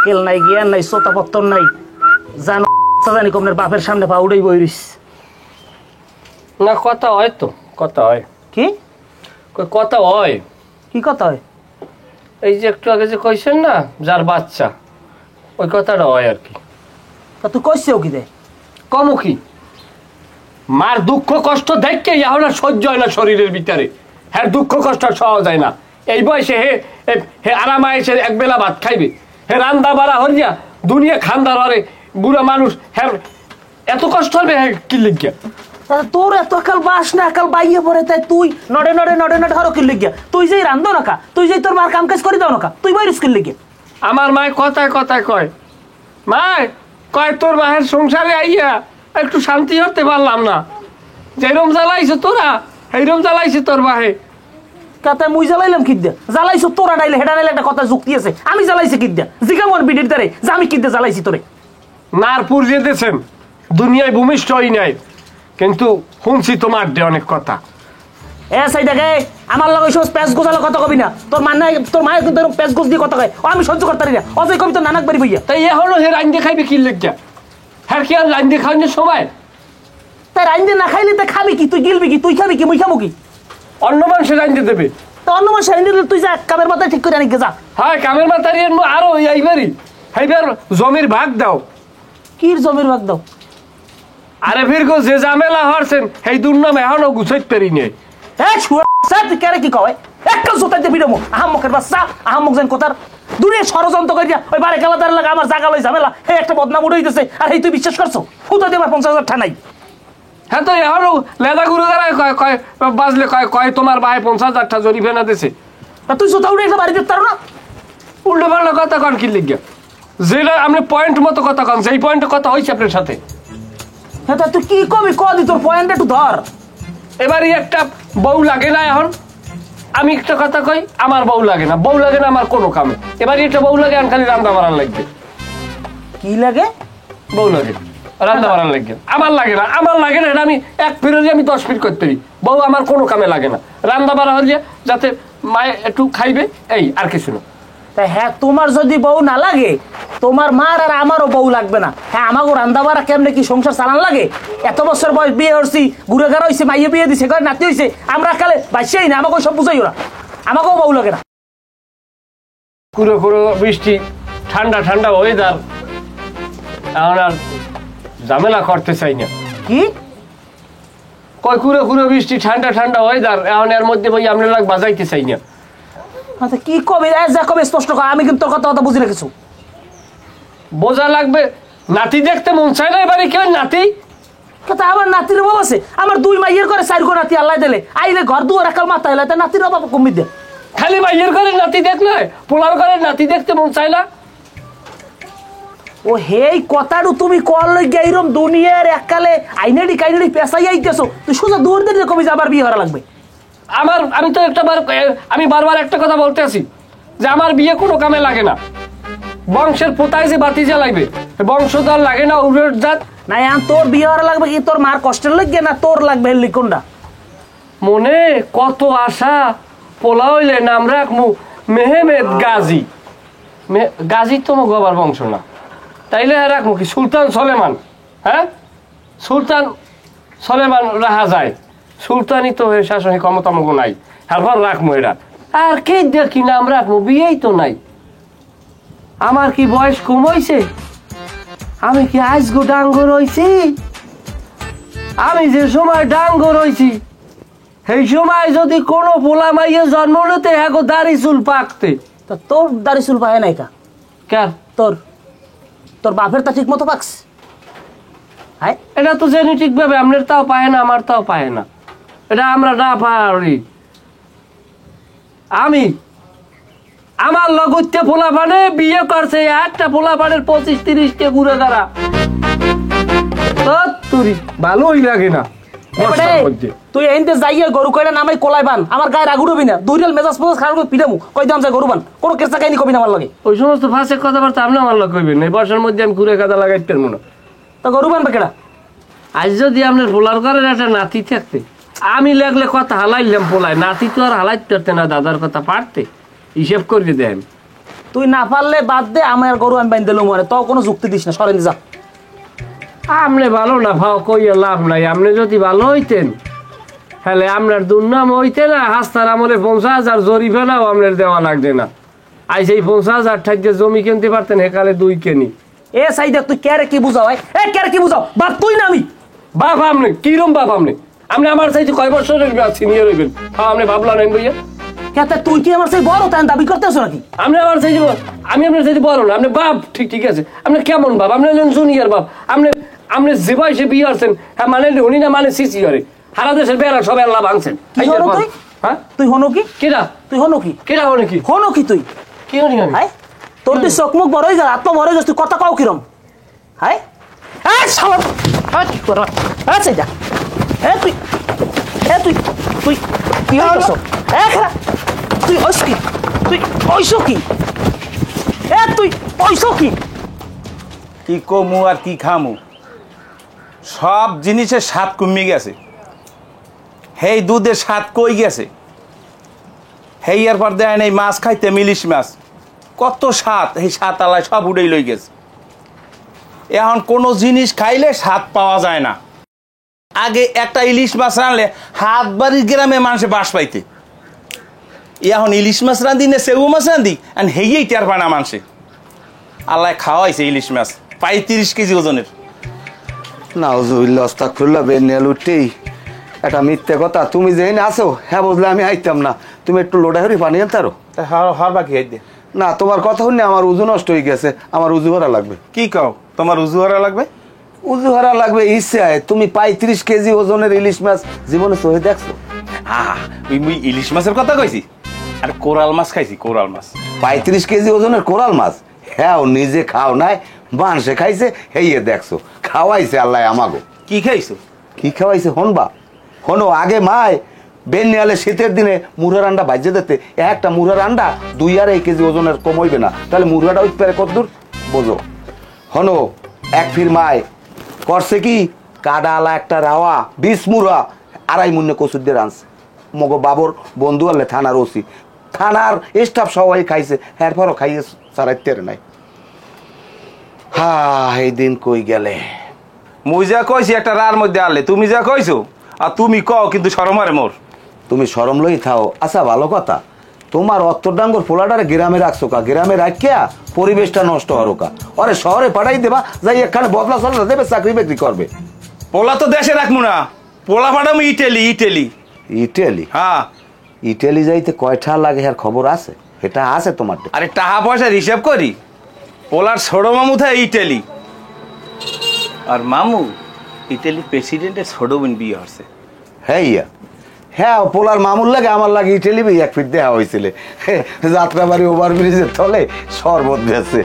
আকেল নাই জ্ঞান নাই শ্রোতাপত্তর নাই জানো জানি কমনের বাপের সামনে পা উড়েই বইরিস না কথা হয় তো কথা হয় কি কথা হয় কি কথা হয় এই যে একটু আগে যে কইছেন না যার বাচ্চা ওই কথাটা হয় আর কি তুই কইছেও কি দে কমু কি মার দুঃখ কষ্ট দেখকে এখন আর সহ্য হয় না শরীরের ভিতরে হ্যাঁ দুঃখ কষ্ট সহজ হয় না এই বয়সে হে আরামা এসে এক বেলা ভাত খাইবে হে রান্দা বাড়া হরিয়া দুনিয়া খান্দার হরে বুড়া মানুষ হ্যাঁ এত কষ্ট হবে হ্যাঁ কি লিখিয়া তোর এত কাল বাস না কাল বাইয়ে পড়ে তাই তুই নড়ে নড়ে নড়ে নড়ে হরো কিল লিখিয়া তুই যেই রান্ধো না তুই যেই তোর মার কাম কাজ করে দাও না তুই বইরিস কিল লিখিয়া আমার মায় কথায় কথায় কয় মায় কয় তোর মায়ের সংসারে আইয়া একটু শান্তি হতে পারলাম না যেরম জ্বালাইছে তোরা এইরম জ্বালাইছে তোর বাহে কাতায় মুই জ্বালাইলাম কিদ্দা জ্বালাইছো তোরা ডাইলে হেডা ডাইলে একটা কথা যুক্তি আছে আমি জ্বালাইছি কিদ্দা জিগামন বিডির তারে যে আমি কিদ্দা জ্বালাইছি তোরে নারপুর যেতেছেন দুনিয়ায় ভূমিষ্ঠ হই নাই কিন্তু শুনছি তোমার দে অনেক কথা এ সাইডাকে আমার লগে সব প্যাচ গোছালো কথা কবি না তোর মানে তোর মায়ের কিন্তু প্যাচ গোছ দিয়ে কথা কয় ও আমি সহ্য করতে পারি না অজয় কবি তো নানাক বাড়ি বইয়া তাই এখনো হে রাইন্দে খাইবে কি লেগা হ্যাঁ কি আর রাইন্দে খাওয়ানোর সময় তাই রাইন্দে না খাইলে তা খাবি কি তুই গিলবি কি তুই খাবি কি মুই খাবো কি অন্য মানুষের রাইন্দে দেবে তো অন্য মানুষ রাইন্দে দিলে তুই যা কামের মাথায় ঠিক করে আনি যা হ্যাঁ কামের মাথায় আরো এইবারই এইবার জমির ভাগ দাও কির জমির ভাগ দাও আরে ফিরগো যে ঝামেলা হরছেন সেই দুর্নাম এখনো গুছাইতে পারি নে তুই কেরে কি কয় একটা জোতাইতে বিড়মো আহাম্মকের বাচ্চা আহাম্মক যেন কোথার দূরে ষড়যন্ত্র করিয়া ওই বারে গেলাদার লাগে আমার জায়গা লই ঝামেলা হে একটা বদনাম উড়াইতেছে আর এই তুই বিশ্বাস করছো হুতো দেবার 50,000 ঠানাই হ্যাঁ তো এখনো লেদা গুরু দ্বারা কয় কয় বাজলে কয় কয় তোমার ভাই 50,000 টাকা জরিমানা দিছে তুই জোতা উড়ে একটা বাড়ি দিতে পারো না উল্টো পাল্টা কথা কন কি লিখে যেটা আপনি পয়েন্ট মতো কথা কন সেই পয়েন্টে কথা হয়েছে আপনার সাথে হ্যাঁ তুই কি কবি কদি তোর পয়েন্ট একটু ধর এবারই একটা বউ লাগে না এখন আমি একটা কথা কই আমার বউ লাগে না আমার কোনো কামে এবারই একটা বউ লাগে খালি রান্না বাড়ান লাগবে কি লাগে বউ লাগে রান্না বাড়ান লাগবে আমার লাগে না এটা আমি এক ফিরে আমি 10 ফিট করতে পারি বউ আমার কোনো কামে লাগে না রান্না বাড়া হলে যাতে মায়ে একটু খাইবে এই আর কিছু না তাই হ্যাঁ তোমার যদি বউ না লাগে তোমার মার আর আমারও বউ লাগবে না হ্যাঁ আমাকে রান্না বাড়া কেমনে কি সংসার চালান লাগে এত বছর বয়স বিয়ে হচ্ছি ঘুরে ঘাড়া হয়েছে মাইয়ে বিয়ে দিছে নাতি হয়েছে আমরা কালে বাসেই না আমাকে সব বুঝাই ওরা আমাকেও বউ লাগে না কুড়ো কুড়ো বৃষ্টি ঠান্ডা ঠান্ডা ওয়েদার এখন আর ঝামেলা করতে চাই না কি কয় কুড়ো কুড়ো বৃষ্টি ঠান্ডা ঠান্ডা ওয়েদার এখন এর মধ্যে বই আমরা লাগ বাজাইতে চাই না আচ্ছা কি কবে যা কবে স্পষ্ট কর আমি কিন্তু তোর কথা বুঝি না কিছু বোঝা লাগবে নাতি দেখতে মন চায় না এবারে কেউ নাতি কথা আমার নাতির অভাব আছে আমার 2 মাইয়ের করে 4 গো নাতি আল্লাহ দিলে আইলে ঘর দুয়ার একাল মাথা এলে তা নাতির অভাব কমই দে খালি মাইয়ের ঘরে নাতি দেখলে পোলার ঘরে নাতি দেখতে মন চায় না ও হেই কথাটা তুমি কল লই গাইরম দুনিয়ার এককালে আইনেডি কাইনেডি পেছাই আইতেছো তুই সোজা দূর দিলে কবি যাবার বিয়ে করা লাগবে আমি তো আমি বারবার একটা কথা বলতে আছি যে আমার বিয়ে কোনো কামে লাগে না বংশের পোতায় যে বাতি জ্বালাইবে বংশধর লাগে না উড়ের জাত না তোর বিয়ে করা লাগবে কি তোর মার কষ্টের লাগবে না তোর লাগবে লিখুনটা মনে কত আশা পোলা হইলে নাম রাখমু মেহমেদ গাজী গাজী তো গবার বংশ না তাইলে রাখমু কি সুলতান সলেমান হ্যাঁ সুলতান সলেমান রাহা যায় সুলতানি তো শাসনিক ক্ষমতা মগো নাই তারপর রাখমু এরা আর কে দেখি নাম রাখমু বিয়েই তো নাই আমার কি বয়স কম হয়েছে আমি কি আজগো ডাঙ্গর হয়েছি আমি যে সময় ডাঙ্গর হয়েছি সেই সময় যদি কোনো পোলা মাইয়ে জন্ম নিতে এখন দাড়ি চুল পাকতে তা তোর দাড়ি চুল পায় নাই কেন তোর বাপের তা ঠিক মতো পাকছে হ্যাঁ এটা তো জেনেটিক ভাবে আপনার তাও পায় না আমার তাও পায় না এটা আমরা না পারি আমি আমার লগতে পোলা পানে বিয়ে করছে একটা পোলা পানের 25-30 কে ঘুরে দাঁড়া তুই ভালোই লাগে না তুই এনতে যাইয়ে গরু কয়টা নামাই কোলাই বান আমার গায়ে রাগুড়বি না দুইটাল মেজাজ মেজাজ খারাপ করে পিটামু কই দাম যায় গরু বান কোনো কেসা কাহিনী কবি না আমার লাগে ওই সমস্ত ফাঁসে কথাবার্তা আপনি আমার লগ কইবেন এই বর্ষার মধ্যে আমি ঘুরে কাদা লাগাইতে পারবো না তা গরু বান কেডা আজ যদি আপনার পোলার ঘরের একটা নাতি থাকতে আমি লাগলে কথা হালাইলাম পোলায় নাতি তো আর হালাইতে পারতে না দাদার কথা পারতে হিসেব করে দেন তুই না পারলে বাদ দে, আমার গরু আমি বাইন দিলাম মরে, তাও কোনো যুক্তি দিস না, সরেন যা। আমনে ভালো না ভাও কইয়া লাভ নাই। আপনি যদি ভালো হইতেন তাহলে আপনার দুর্নাম হইতে না, হাস্তার আমলে 50,000 জরিমানাও আপনার দেওয়া লাগবে না। আই সেই 50,000 ঠাইতে জমি কিনতে পারতেন, হেকালে 2 কেনি। এ সাইদা তুই কেরে কি বুঝাও? এ কেরে কি বুঝাও? বাপ তুই না আমি? বাপ আপনি কিরম বাপ? আপনি আপনি আমার চাইতে কয় বছরের সিনিয়র হইবেন? আপনি ভাবলা নেন বইয়া কেতে তুই কি আমার সেই বড় তাই দাবি করতেছো নাকি? আপনি আমার চাইতে আমি আপনার চাইতে বড় না। আপনি বাপ ঠিক আছে, আপনি কেমন বাপ? আপনি একজন জুনিয়র বাপ। আপনি যে বয়সে বিয়ে আসছেন, হ্যাঁ মানে উনি না মানে সিসি করে সারা দেশের বেড়া সবাই আল্লাহ ভাঙছেন। কি হনো তুই? হ্যাঁ তুই হনো কি? কেডা তুই হনো কি? কেডা হনো কি? হনো কি তুই? কি হনি আমি? হাই তোর তুই চোখ মুখ বড় হয়ে গেল, আত্মা বড় হয়ে গেছ, তুই কথা কাও কিরম? হাই এই শালা কি কর? আচ্ছা যা। তুই তুই তুই কি হইছস? খারাপ তুই ওইস কি? তুই ওইস কি? তুই ওইস কি? কি কমু আর কি খামু, সব জিনিসের স্বাদ কমে গেছে। হেই দুধের স্বাদ কই গেছে? হেই এর পর দেয় এই মাছ খাইতে, ইলিশ মাছ কত স্বাদ, এই স্বাদ আলায় সব উড়েই লই গেছে। এখন কোনো জিনিস খাইলে স্বাদ পাওয়া যায় না। আগে একটা ইলিশ মাছ রানলে হাত বাড়ির গ্রামে মানুষে বাস পাইতে, এখন ইলিশ মাছ রান্ধি না সেউ মাছ রান্ধি আর হেয়েই টের পায় না মানুষে। আল্লাহ খাওয়াইছে ইলিশ মাছ 35 কেজি ওজনের। নাউজুবিল্লাহ আস্তাগফিরুল্লাহ, বেনিয়াল উঠেই একটা মিথ্যে কথা। তুমি যেই না আসো হ্যাঁ বুঝলে আমি আইতাম না। তুমি একটু লোটা হরি পানি আনতে আরো। হর বাকি হাইতে না তোমার কথা শুনে আমার উজু নষ্ট হয়ে গেছে, আমার উজু হারা লাগবে। কি কও? তোমার উজু হারা লাগবে? উজু হারা লাগবে ইচ্ছায়। তুমি 35 কেজি ওজনের ইলিশ মাছ জীবনে চোখে দেখছো? ওই ইলিশ মাছের কথা কইছি, আর কোরাল মাছ খাইছি, কোরাল মাছ। 35 কেজি ওজনের কোরাল মাছ? হ্যাঁ নিজে খাও নাই, মানুষে খাইছে, হেইয়ে দেখছো। খাওয়াইছে আল্লাহ আমাগো। কি খাইছো? কি খাওয়াইছে হনবা? হনো আগে মায় বেনিয়ালে শীতের দিনে মুড়ার আন্ডা ভাজে দিতে, একটা মুড়ার আন্ডা 2-2.5 কেজি ওজনের কম হইবে না, তাহলে মুড়াটা ওই পেরে কত দূর বোঝো। হনো এক ফির মায় করছে কি, কাডা আলা একটা রাওয়া 20 মুড়া 2.5 মুন্নে কচুর দিয়ে রানছে। মগো বাবর বন্ধু আলে থানার ওসি, থানার স্টাফ সবাই খাইছে, এরপরও খাইয়ে সারাইতে নাই। এই দিন কই গেলে? মুই যা কইছি একটা রার মধ্যে আনলে, তুমি যা কইছো আর তুমি কও কিন্তু শরমারে মোর। তুমি শরম লই থাও। আচ্ছা ভালো কথা, তোমার অত্তরডাঙ্গর পোলাটারে গ্রামে রাখছো কা? গ্রামে রাখিয়া পরিবেশটা নষ্ট হরো কা? ওরে শহরে পাঠাই দেবা, যাই এখানে বদলা চলা দেবে, চাকরি বাকরি করবে। পোলা তো দেশে রাখবো না, পোলা পাঠাবো ইটালি। ইটালি? ইটালি? হ্যাঁ। ইটালি যাইতে কয়টা লাগে আর খবর আছে? এটা আছে তোমার? আরে টাকা পয়সার হিসাব করি, পোলার ছোট মামু থাকে ইটালি, আর মামু ইটালি প্রেসিডেন্টের ছোট বোন বিয়ে হচ্ছে। হ্যাঁ পোলার মামুর লাগে আমার লাগে ইটালি এক ফিট দেওয়া হয়েছিল যাত্রাবাড়ি ওভারব্রিজের তলে শরবত বেছে।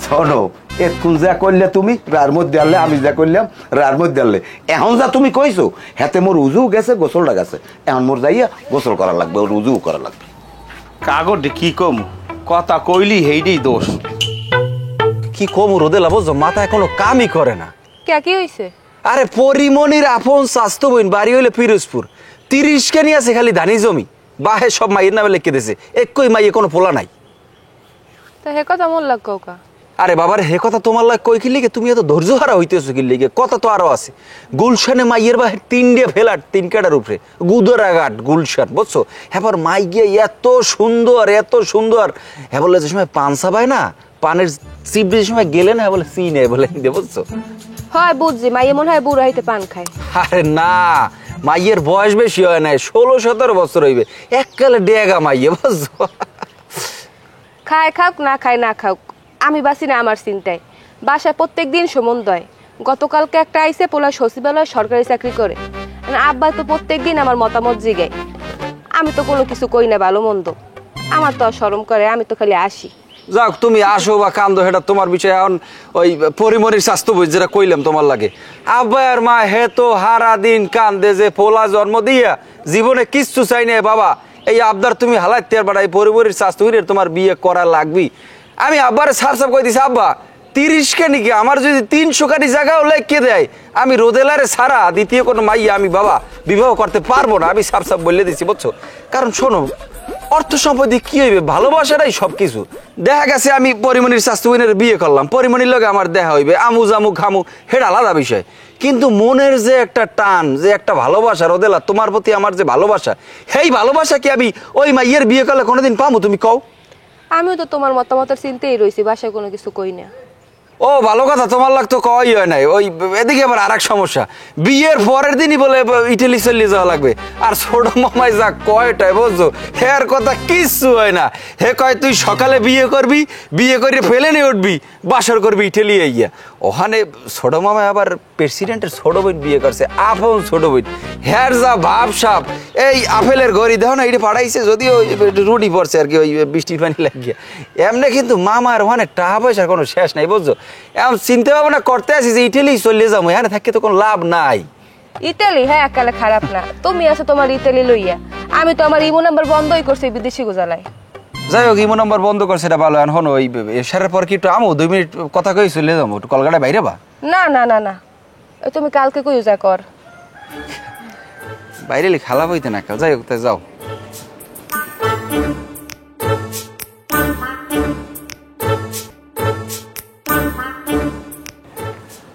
শোনো এক্ষুন যা করলে তুমি রার মধ্যে আনলে, আমি যা করলাম রার মধ্যে আনলে, এখন যা তুমি কইছো হাতে মোর উজু গেছে, গোসলটা গেছে, এখন মোর যাইয়া গোসল করা লাগবে, ওর উজু করা লাগবে। কাগজ কি কম কথা কইলি হেইডেই দোষ। কি কম রোদে লাভ, মাথায় কোনো কামই করে না। কি হইছে? আরে পরিমনির আপন স্বাস্থ্য বোন বাড়ি হইলে পিরোজপুর, 30 কেনি আছে খালি ধানি জমি, বাহে সব মাইয়ের নামে লিখে দিয়েছে, একই মাইয়ে কোনো পোলা নাই। তা হে কথা মন লাগ কাউকা? আরে বাবার হে কথা তোমার লাগ কই কি লিগে? তুমি এত ধৈর্য হারা হইতেছো কি লিগে? কথা তো আরো আছে। গুলশানে মাইয়ের বাহে 3 ফেলাট 3 কাটার উপরে গুদরাঘাট গুলশান, বুঝছো? হ্যাঁ মাই গিয়ে এত সুন্দর, এত সুন্দর। হ্যাঁ বলে যে সময় পান সাবাই না, পানের চিপ যে সময় গেলে না বলে চিনে বলে, বুঝছো? হয় বুঝছি, মাইয়ে মনে হয় বুড়া হইতে পান খায়। আরে না, মাইয়ের বয়স বেশি হয় নাই, 16-17 বছর হইবে, এককালে ডেগা মাইয়ে, বুঝছো? খায় খাওক না খায় না খাওক, আমি বাসি না আমার চিন্তায়। বাসায় প্রত্যেকদিন সমন দেয়। গতকালকে একটা আইসে পোলা সচিবালয় সরকারি চাকরি করে, আব্বা তো প্রত্যেকদিন আমার মতামত জিগায়। আমি তো কোনো কিছু কই না ভালো মন্দ, আমার তো শরম করে, আমি তো খালি আসি। যাক তুমি আসো বা কান্দো, সেটা তোমার বিষয়। এখন ওই পরিমনির স্বাস্থ্য বুঝ যেটা কইলাম তোমার লাগে, আব্বা আর মা হে তো হারা দিন কান্দে যে পোলা জন্ম দিয়া জীবনে কিচ্ছু চাই না বাবা, এই আবদার তুমি হালাইতে পারবা, এই পরিমনির স্বাস্থ্য তোমার বিয়ে করা লাগবি। আমি আব্বারে সারসাপ কই দিছি, আব্বা 30 কানি কি আমার যদি 300 কানি জায়গাও লেখকে দেয়, আমি রোদেলারে সারা দ্বিতীয় কোনো মাইয়া আমি বাবা বিবাহ করতে পারবো না, আমি সারসাপ বলে দিছি, বুঝছো? কারণ শোনো অর্থ সম্পত্তি কি হইবে, ভালোবাসাটাই সবকিছু। দেখা গেছে আমি পরিমণির স্বাস্থ্য বোনের বিয়ে করলাম, পরিমণির লগে আমার দেখা হইবে, আমু জামু খামু, সেটা আলাদা বিষয়। কিন্তু মনের যে একটা টান, যে একটা ভালোবাসা, রোদেলা তোমার প্রতি আমার যে ভালোবাসা, সেই ভালোবাসা কি আমি ওই মাইয়ের বিয়ে করলে কোনোদিন পামু? তুমি কও। আমিও তো তোমার মতামতের চিন্তাই রয়েছি, বাসায় কোনো কিছু কই না। ও ভালো কথা, তোমার লাগ তো কই হয় নাই। ওই এদিকে আবার আরেক সমস্যা, বিয়ের পরের দিনই বলে ইটালি চলে যাওয়া লাগবে। আর ছোট মামাই যা কয়টায় বুঝছো, হের কথা কিচ্ছু হয় না। হে কয় তুই সকালে বিয়ে করবি, বিয়ে করে ফেলে নিয়ে উঠবি, বাসর করবি ইটালি গিয়া। ওখানে ছোট মামাই আবার প্রেসিডেন্টের ছোট বোন বিয়ে করছে, আপন ছোট বোন। হের যা ভাব সাপ, এই আপেলের ঘড়ি দেখো না, এটা পাঠাইছে যদিও রুটি পড়ছে আর কি, ওই বৃষ্টির পানি লাগিয়ে। এমনি কিন্তু মামার ওখানে টাকা পয়সার কোনো শেষ নাই বুঝছো। এখন চিন্তা ভাবনা করতে আসি যে ইটালি চলে যাবো, এখানে থাকতে তো কোনো লাভ নাই। ইতালি হ্যাঁ একালে খারাপ না, তুমি আছো তোমার ইতালি লইয়া, আমি তো আমার ইমো নাম্বার বন্ধই করছি বিদেশি গোজালায়। যাই হোক, ইমো নাম্বার বন্ধ করছে এটা ভালো। এখন ওই এসারের পর কি একটু আমো 2 মিনিট কথা কই চলে যাবো, একটু কলকাতায় বাইরে বা? না না না না, তুমি কালকে কই যা কর বাইরে খালা বইতে না কাল। যাই হোক, তাই যাও।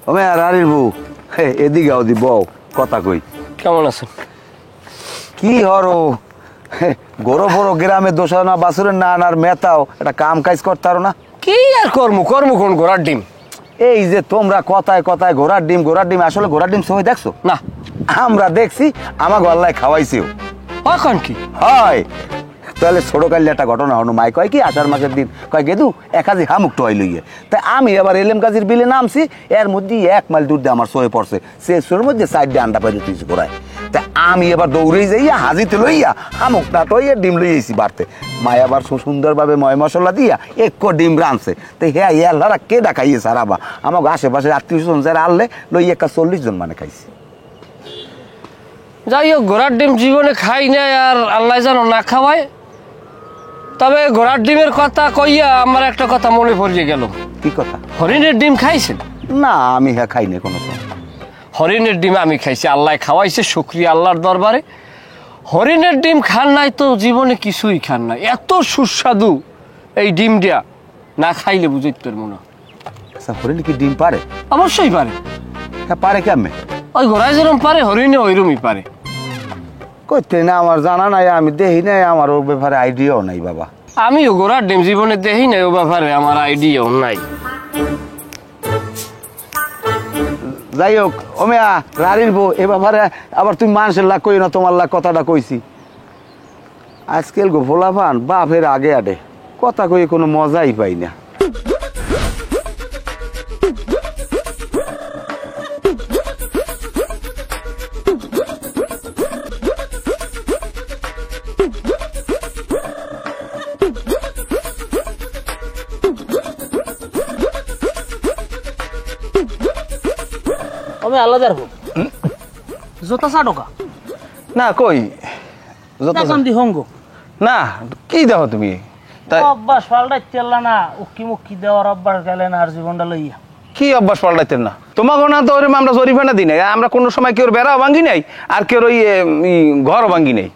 ওমে আর আরির বউ, এদিকে আউদি বউ, কথা কই। কেমন আছেন? কি হরো গরো বড় গ্রামে দোষা না বাসুরের না আনার মেতাও একটা কাম কাজ করতারো না? কি আর কর্ম কোন ঘোড়ার ডিম। এই যে তোমরা কথায় কথায় ঘোড়ার ডিম ঘোড়ার ডিম, আসলে ঘোড়ার ডিম সবাই দেখছো না? আমরা দেখছি, আমাকে আল্লাহ খাওয়াইছেও। এখন কি হয় তাহলে ছোট কালে একটা ঘটনা হলো, মাই কয় কি আষাঢ় মাসের দিন কয় গেদু এক কাজি হামুক টয় লইয়ে, তাই আমি এবার এলেম কাজির বিলে নামছি, এর মধ্যে 1 মাইল দূর দিয়ে আমার সয়ে পড়ছে, সে সোর মধ্যে সাইড দিয়ে আন্ডা পাইতে তুই করায়। তাই আমি এবার দৌড়েই যাইয়া হাজিতে লইয়া হামুকটা টইয়ে ডিম লইয়েছি বাড়তে। মাই আবার সুন্দরভাবে ময় মশলা দিয়া এক ডিম রাঁধছে। তো হ্যাঁ এলারা কে ডাকাইয়ে সারাবা আমাকে আশেপাশে আত্মীয় স্বজন যারা আনলে লই একটা 40 জন মানে খাইছি। যাই হোক, ঘোড়ার ডিম জীবনে খাই নাই, আর আল্লাহ জানো না খাওয়ায়। তবে ঘোড়ার ডিমের কথা কইয়া আমার একটা কথা মনে পড়িয়ে গেল। কি কথা? হরিণের ডিম খাইছেন? না আমি হ্যাঁ খাইনি কোনো সময়। হরিণের ডিম আমি খাইছি, আল্লাহ খাওয়াইছে, শুকরিয়া আল্লাহর দরবারে। হরিণের ডিম খান নাই তো জীবনে কিছুই খান নাই, এত সুস্বাদু এই ডিমটা, না খাইলে বুঝতে পারবো না। আচ্ছা হরিণ কি ডিম পারে? অবশ্যই পারে। হ্যাঁ পারে কেমনে? ওই ঘোড়ায় যেরকম পারে হরিণে ওইরকমই পারে। করতে না আমার জানা নাই, আমি দেখি নাই, আমার ওর ব্যাপারে আইডিয়াও নাই বাবা। আমিও ঘোড়ার ডিম জীবনে দেখি নাই, ও ব্যাপারে আমার আইডিয়াও নাই। যাই হোক ওমিয়া রাড়ির বউ, এ ব্যাপারে আবার তুমি মানুষের লাগ কই না, তোমার লাগ কথাটা কইছি। আজকাল গো ভোলাভান বাপের আগে আডে কথা কই কোনো মজাই পাই না। আমি আলাদা রাখবো জোতা চাটকা না কই দেখলাম দি হঙ্গ না কি দেখো তুমি? তাই অভ্যাস পাল্টাই চললা না, উকি মুক্কি দেওয়ার অভ্যাস গেলে না আর জীবনটা লইয়া। কি অভ্যাস পাল্টাইতেন না? তোমাকে না তো ওরকম আমরা জরিফানা দিই নাই, আমরা কোনো সময় কেউ বেড়াও ভাঙ্গি নাই, আর কেউ ওই ঘরও ভাঙ্গি নাই।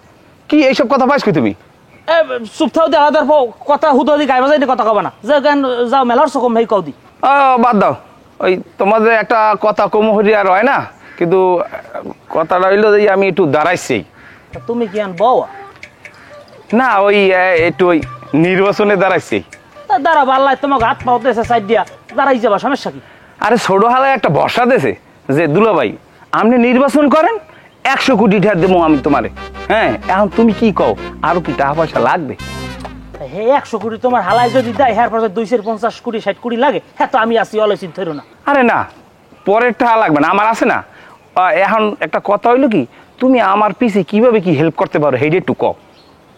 কি এইসব কথা পাইস কি তুমি? চুপ থাও দি আলাদার কথা হুদো দি গাইবা যাই কথা কবা না, যে গান যাও মেলার সকম ভাই কও দি। বাদ দাও, ওই তোমাদের একটা কথা কমহরি আর হয় না, কিন্তু কথাটা হইলো যে আমি একটু দাঁড়াইছি। তুমি কি আন বউ? না ওই একটু ওই নির্বাচনে দাঁড়াইছি। দাঁড়াবো, আল্লাহ তোমাকে হাত পাওতেছে সাইড দিয়া, দাঁড়াই যাবা, সমস্যা কি? আরে ছোট হালায় একটা বর্ষা দিয়েছে যে দুলাভাই আপনি নির্বাচন করেন, 100 কোটি টাকা দেবো আমি তোমারে। হ্যাঁ এখন তুমি কি কও, আরো কি টাকা পয়সা লাগবে? হে 100 কোটি তোমার হালাই যদি দেয়, হ্যাঁ পরে 250 কোটি 60 কোটি লাগে, হ্যাঁ তো আমি আসি অলসিত ধরো না। আরে না, পরের টাকা লাগবে না, আমার আছে না। এখন একটা কথা হইলো কি, তুমি আমার পিছে কিভাবে কি হেল্প করতে পারো সেইটা একটু কও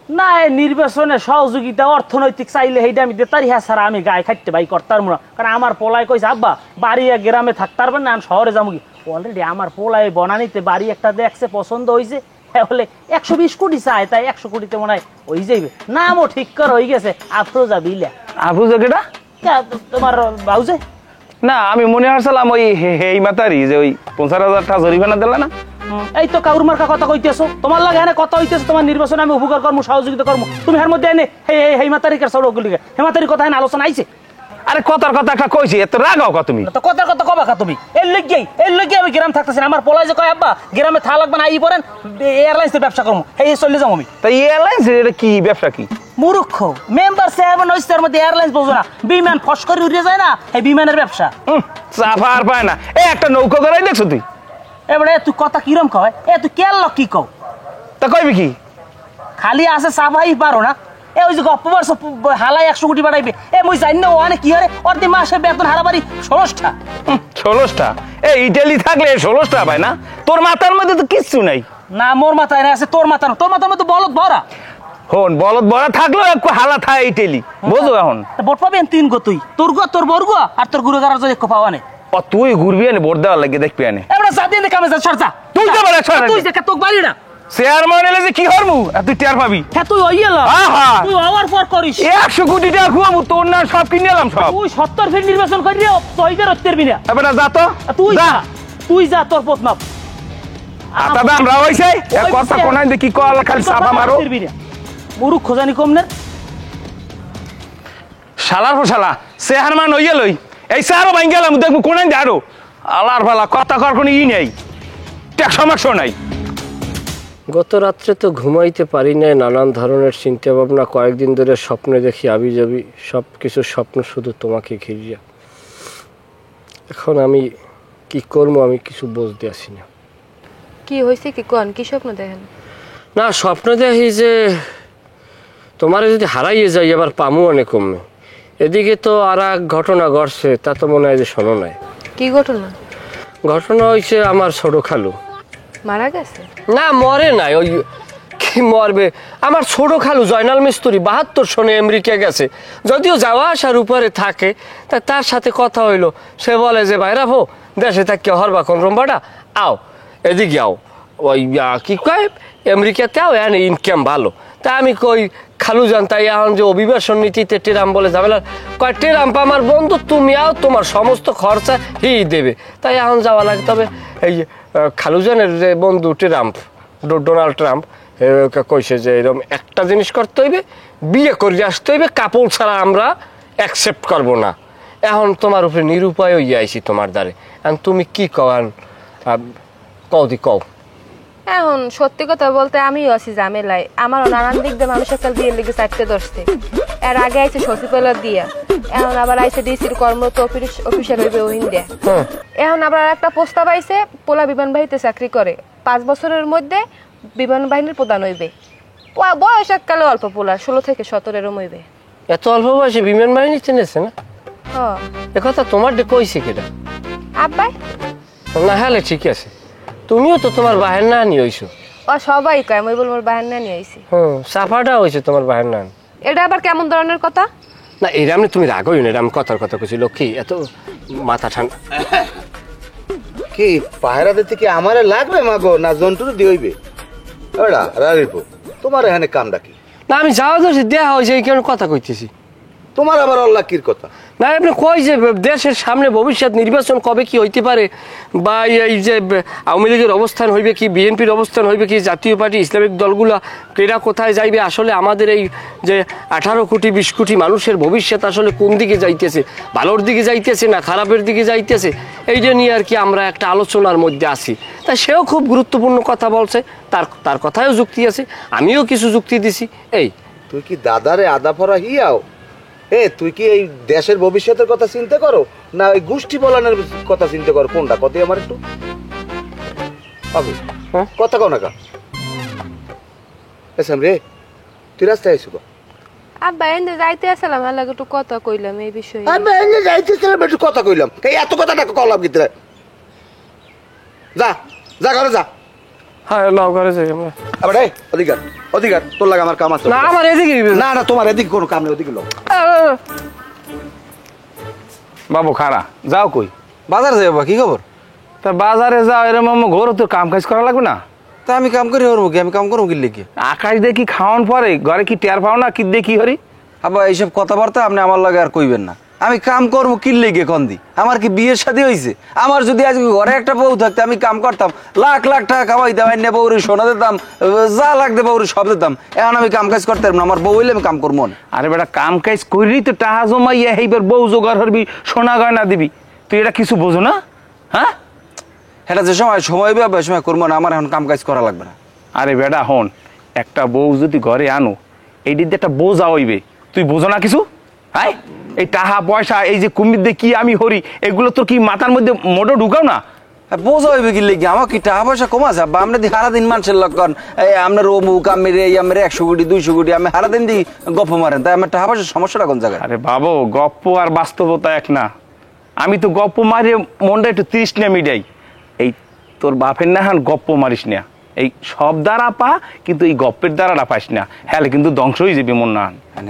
না। এই নির্বাচনে সহযোগিতা অর্থনৈতিক চাইলে সেইটা আমি দেতারি, হ্যাঁ স্যার আমি গায়ে খাইতে ভাই করতার না, কারণ আমার পোলায় কইছে আব্বা বাড়ি গ্রামে থাকতে পারবেন না, আমি শহরে যাবো কি। অলরেডি আমার পোলায় বনানিতে বাড়ি একটা দেখছে, পছন্দ হয়েছে, হ্যাঁ বলে 120 কোটি চায়, তাই 100 কোটিতে মনে হয় ওই যাইবে। নামও ঠিক কর হয়ে গেছে, আফরোজা বিলা। আফরোজা কেটা? তোমার বাউজে না আমি মনে হারছিলাম ওই এই মাতারি যে ওই 50,000 টাকা জরিমানা দিলা না এই তো কাউর মার্কা কথা কইতেছো, তোমার লাগে এনে কথা হইতেছে, তোমার নির্বাচনে আমি উপকার করবো, সহযোগিতা করবো, তুমি এর মধ্যে এনে হেমাতারিকার সড়কগুলি হেমাতারির কথা এনে আলোচনা আইছে। আরে কথার কথা একটা কইছি, এত রাগাও কা তুমি? তো কথার কথা কবা কা তুমি? এর লইগে আমি গ্রাম থাকতেছি না। আমার পোলাই যে কয় আব্বা গ্রামে থা লাগবে না, আই পড়েন এয়ারলাইন্সের ব্যবসা করবো, এই চলে যাবো আমি। তাই এয়ারলাইন্স এটা কি ব্যবসা কি? মূর্খ মেম্বার সাহেব নইস্তার মধ্যে এয়ারলাইন্স বোঝো না, বিমান ফস করে উড়ে যায় না, এই বিমানের ব্যবসা। চাপা আর পায় না, এই একটা নৌকা করাই দেখছো তুই? এবারে তুই কথা কিরম কয়, তুই কেল কি কও? তা কইবি কি? খালি আছে চাপাই পারো না, ওই যে গপ্প বাড়ছো হালাই 100 কোটি বাড়াইবে, মুই জানি না ওখানে কি হরে অর্ধে মাসে বেতন হারাবারি 16টা। 16টা? এই ইটালি থাকলে 16টা পায় না? তোর মাথার মধ্যে তো কিচ্ছু নাই। না মোর মাথায় না আছে, তোর মাথার মধ্যে বলদ ভরা। হন বলদ ভরা থাকলেও একটু হালা থায় ইটালি, বুঝো? এখন ভোট পাবেন 3 গো, তুই তোর গো, তোর বর্গ আর তোর গুরু গারার যদি পাওয়া নেই। তুই ঘুরবি এনে ভোট দেওয়ার লাগে, দেখবি এনে এবারে যা দিয়ে কামে যা, সরজা তুই যাবে না, সর তুই যে তোক বাড়ি না চেয়ারম্যান এলে যে কি হরমু তুই টের পাবি। হ্যাঁ তুই ওইলা তুই আওয়ার পর করিস 100 কোটি টাকা খুয়াবো, তোর না সব কিনে এলাম সব। তুই 70 ফিট নির্বাচন করি রে, তইদের উত্তরবি না। এবার যা তো, তুই যা তোর পথ মাপ। আতা দাম রা হইছে এর কথা কোনাই দেখি কল খালি চাপা মারো। মুরুখ খোজানি কমনের শালার শালা চেয়ারম্যান হইয়া লই এই সারো ভাঙ গেলাম, দেখবো কোনাই দে আরো আলার ফালা কথা কর কোনো ই নেই, টেক সমস্যা নাই। গত রাত্রে তো ঘুমাইতে পারি নাই, নানান ধরনের চিন্তা ভাবনা, কয়েকদিন ধরে স্বপ্নে দেখি আবি যাবি, সব কিছু স্বপ্ন শুধু তোমাকে ঘিরিয়া। এখন আমি কি করবো আমি কিছু বুঝতে আসি না। কি হয়েছে কি কোন, কি স্বপ্ন দেখেন? না স্বপ্ন দেখি যে তোমার যদি হারাইয়ে যাই এবার পামু অনেক কমে। এদিকে তো আর এক ঘটনা ঘটছে, তা তো মনে হয় যে শোনো নাই। কি ঘটনা? ঘটনা হয়েছে আমার ছোট খালু মারা গেছে। না মরে নাই, ওই কি মরবে, আমার ছোট খালু জয়নাল মিস্ত্রি 72 সনে আমেরিকা গেছে, যদিও যাওয়া আসার উপরে থাকে। তা তার সাথে কথা হইলো, সে বলে যে ভাইরা হো দেশে থাকি হরবা কোন রম্বাটা আও এদিকে আও, ওই কি কয় আমেরিকাতে আও, এখানে ইনকাম ভালো। তা আমি কই খালু জান তাই এখন যে অভিবাসন নীতিতে টেরাম বলে ঝামেলা, কয় টেরাম্প আমার বন্ধু, তুমি আও তোমার সমস্ত খরচা হি দেবে, তাই এখন যাওয়া লাগে। তবে এই খালুজানের যে বন্ধু ট্রাম্প, ডোনাল্ড ট্রাম্প কইছে যে এরকম একটা জিনিস করতে হইবে, বিয়ে করে আসতে হইবে, কাপড় ছাড়া আমরা অ্যাকসেপ্ট করবো না। এখন তোমার উপরে নিরুপায় হইয়া আইছি তোমার দ্বারে, এখন তুমি কি কও? কও দি কও। এখন সত্যি কথা বলতে আমিও আছি ঝামেলায়, আমারও নানান দিক দিয়ে মানুষের কাল বিয়ের লেগে 4টে ধরছে। এর আগে আইছে সচিবালয় দিয়া, এখন আবার আইছে ডিসির কর্মরত অফিসার হইবে ওহিন্দে। এখন আবার একটা প্রস্তাব আইছে, পোলা বিমান বাহিনীতে চাকরি করে, 5 বছরের মধ্যে বিমান বাহিনীর প্রধান হইবে। বয়স এককালে অল্প, পোলার 16 থেকে 17 এরম হইবে। এত অল্প বয়সে বিমান বাহিনী চিনেছে না? এ কথা তোমার কইছে কেটা? আব্বাই। না হ্যাঁ ঠিক আছে, তুমিও তো তোমার বাহের না নিয়ে হইছো। ও সবাই কয় আমি বলবো বাহের না নিয়ে আইছি। সাফাটা হয়েছে তোমার বাহের না। এটা আবার কেমন ধরনের কথা? না এরাম তুমি রাগ হইও না, এরাম কথার কথা কইছি। লক্ষ্মী এত মাথা ঠান্ডা কি পায়রা দিতে কি আমারে লাগবে মাগো, না জন্তুর দিয়ে হইবে? ওরা রারিপো তোমার এখানে কামটা কি? না আমি যাওয়া যাচ্ছি দেয়া হয়েছে এই কেন কথা কইতেছি। তোমার আবার অল্লাকির কথা না আপনি কই যে দেশের সামনে ভবিষ্যৎ নির্বাচন কবে কি হইতে পারে, বা এই যে আওয়ামী লীগের অবস্থান হইবে কি, বিএনপির অবস্থান হইবে কি, জাতীয় পার্টি ইসলামিক দলগুলা কেরা কোথায় যাইবে, আসলে আমাদের এই যে 18 কোটি 20 কোটি মানুষের ভবিষ্যৎ আসলে কোন দিকে যাইতেছে, ভালোর দিকে যাইতেছে না খারাপের দিকে যাইতেছে, এইটা নিয়ে আর কি আমরা একটা আলোচনার মধ্যে আছি। তা সেও খুব গুরুত্বপূর্ণ কথা বলছে, তার কথায়ও যুক্তি আছে, আমিও কিছু যুক্তি দিছি। এই তুই কি দাদারে আদা ফরা হিয়াও? তুই কি এই দেশের ভবিষ্যতের কথা চিন্তা করো, না ওই গোষ্ঠী বলানোর কথা চিন্তা করো? কোনটা কত আমার একটু কথা কও না কা রে? তুই রাস্তায় আইসু আব্বা এনে যাইতে আসলাম, আমার লাগে একটু কথা কইলাম এই বিষয়ে। আমি এনে যাইতেছিলাম, একটু কথা কইলাম, এই এত কথাটা কলাম কি? যা যা ঘরে যা। হ্যাঁ লাও ঘরে যাই আমরা। আবার অধিকার তোর লাগে আমার কাম আছে। না আমার এদিকে না তোমার এদিকে কোনো কাম নেই, ওদিকে লোক। বাবু খারা যাও কই? বাজার যাই বাবা, কি খবর? তা বাজারে যাও, এরকম ঘর তো কাম কাজ করা লাগবে না? তা আমি কাম করি হরবো কি? আমি কাম করবো কি লিখে? আকাশ দিয়ে কি খাওয়ান পরে ঘরে কি টের পাও না কি দিয়ে কি হরি? আবার এইসব কথাবার্তা আপনি আমার লাগে আর কইবেন না। আমি কাম করবো কি লেগে কন্দি? আমার কি বিয়ের শাদী হয়েছে? আমার যদি আজকে ঘরে একটা বউ থাকতে আমি কাম করতাম, লাখ লাখ টাকা কামাইতাম, এনে বউরে সোনা দিতাম, যা লাগতে বউরে সব দিতাম। এখন আমি কাম কাজ করতে পারবো না, আমার বউ হইলে আমি কাম করবো না। আরে বেটা কাম কাজ করলি তো টাকা জমাইয়া এইবার বউ জোগাড় হরবি, সোনা গয়না দিবি। তুই এটা কিছু বোঝো না? হ্যাঁ, এটা যে সময় সময় হবে সময় করবো না, আমার এখন কাম কাজ করা লাগবে না। আরে বেটা হন, একটা বউ যদি ঘরে আনো এই দিক দিয়ে একটা বোঝা হইবে, তুই বোঝো না কিছু? হ্যাঁ, এই টাকা পয়সা এই যে কুমির দিয়ে কি আমি হরি, এগুলো তোর কি মাথার মধ্যে মোটো ঢুকাও না? বোঝা হইবে কি লেগে? আমার কি টাকা পয়সা কম আছে? আমরা দি সারাদিন মানুষের লক্ষণ আপনার অমুক আমি রে আমার 100 কোটি 200 কোটি আমি সারাদিন দি গপ্প মারেন, তাই আমার টাকা পয়সার সমস্যাটা কোন জায়গায়? আরে বাবু, গপ্প আর বাস্তবতা এক না। আমি তো গপ্প মারি মনটা একটু তৃষ্ণা মিটাই। এই তোর বাপের না হান গপ্প মারিস না, এই সব দ্বারা পা, কিন্তু এই গপ্পের দ্বারাটা পাইস না, হ্যাঁ কিন্তু ধ্বংস হয়ে যাবি মন না।